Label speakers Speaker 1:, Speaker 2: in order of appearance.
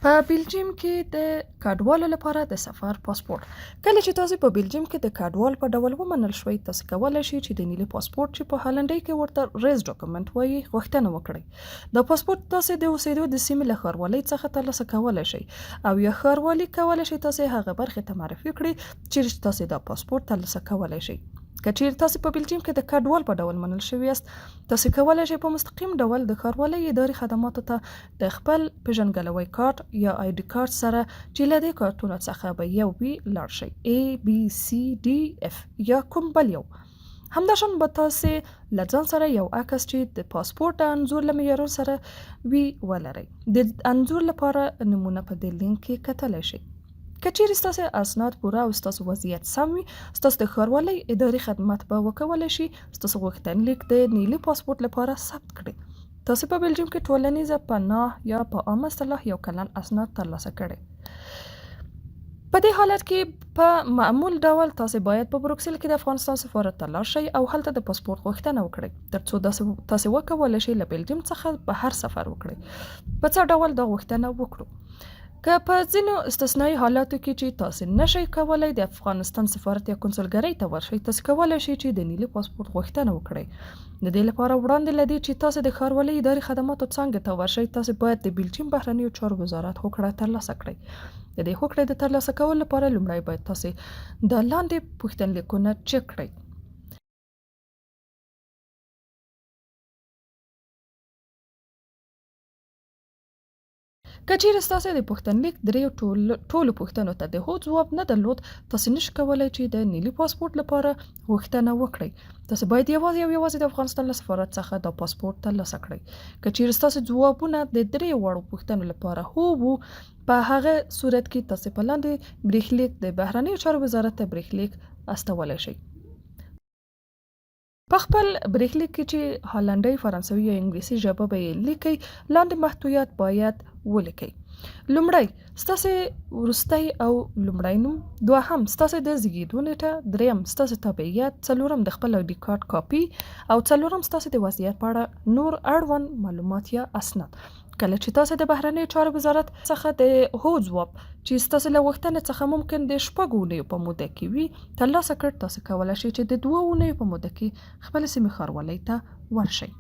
Speaker 1: په بلجیم کې د کډوالو لپاره د سفر پاسپورت. کله چې تاسو په بلجیم کې د کډوال په ډول ومنل شوئ، تاسو کولی شئ چې د نیلي پاسپورت چې په هالنډي کې ورته ریز ډاکومنټ وایي غوښتنه وکړئ. دا پاسپورت تاسو د اوسېدو د سیمې له ښاروالۍ څخه ترلاسه کولی شئ او یا ښاروالي کولی شي تاسو هغه برخې ته معرفي کړئ چې تاسو دا پاسپورت ترلاسه کولی شئ. که چیرې تاسو په بلجیم کې د کډوال په ډول منل شوي یاست، تاسو کولی شئ په مستقیم ډول د ښاروالۍ اداري خدماتو ته د خپل پیژنګلوۍ کارت یا آی ډي کارت سره چې له دې کارتونو څخه به یو وي لاړ شئ، ABCDF یا کوم بل یو. همداشان به تاسو له ځان سره یو عکس چې د پاسپورت انځور له معیارونو سره وي ولرئ. د انځور لپاره نمونه په دې لینک کې کتلی شئ. که چیرې ستاسو اسناد پوره او ستاسو وضعیت سم وي، ستاسو د ښاروالۍ اداري خدمات به وکولی شي ستاسو غوښتنلیک د نیلي پاسپورت لپاره ثبت کړي. تاسو په بلجیم کې ټولنیزه پناه یا په عامه اصطلاح یو کلن اسناد ترلاسه کړي. په دې حالت کې په معمول ډول تاسو باید په بروکسل کې د افغانستان سفارت ته لاړ شئ او هلته د پاسپورت غوښتنه وکړئ ترڅو تاسو وکولی شئ له بلجیم څخه بهر سفر وکړئ. په څه ډول دا غوښتنه وکړو؟ که په ځینو استثنایی حالاتو کې چې تاسو نشئ کولی د افغانستان سفارت یا کنسولګرۍ ته ورشئ، تاسو کولی شئ چې د نیلي پاسپورت غوښتنه وکړئ. د دې لپاره وړاندې له دې چې تاسو د ښاروالۍ اداري خدماتو څانګې ته ورشئ، تاسو باید د بلجیم بهرنیو چارو وزارت هوکړه ترلاسه کړئ. د دې هوکړې د ترلاسه کولو لپاره لومړی باید تاسو دا لاندې پوښتنلیکونه چک کړئ. که چیرې ستاسو د پوښتنلیک دریو ټولو پوښتنو ته د هو ځواب نه درلود، تاسو نشئ کولی چې د نیلي پاسپورت لپاره غوښتنه وکړئ. تاسو باید یوازې د افغانستان له سفارت څخه دا پاسپورت ترلاسه کړئ. که چیرې ستاسو ځوابونه د درې واړو پوښتنو لپاره هو وو، په هغه صورت کې تاسو په لاندې بریښلیک د بهرنیو چارو وزارت ته بریښلیک استولی شئ. په خپل بریښلیک کې چې هالنډۍ، فرانسوي یا انګلیسي ژبه به یې لیکئ، لاندې محتویات باید ولیکئ. لومړی ستاسو وروستی او لومړی نوم، دوهم ستاسو د زیږېدو نیټه، دریم ستاسو تابعیت، څلورم د خپل آی ډي کارت کاپي او څلورم ستاسو د وضعیت په اړه نور اړوند معلومات یا اسناد. کله چې تاسو د بهرنیو چارو وزارت څخه د هو ځواب چې ستاسو له غوښتنې څخه ممکن د 6 اونیو په موده کې وي ترلاسه کړ، تاسو کولی شئ چې د 2 اونیو په موده کې خپل سیمې ښاروالۍ ته ورشئ.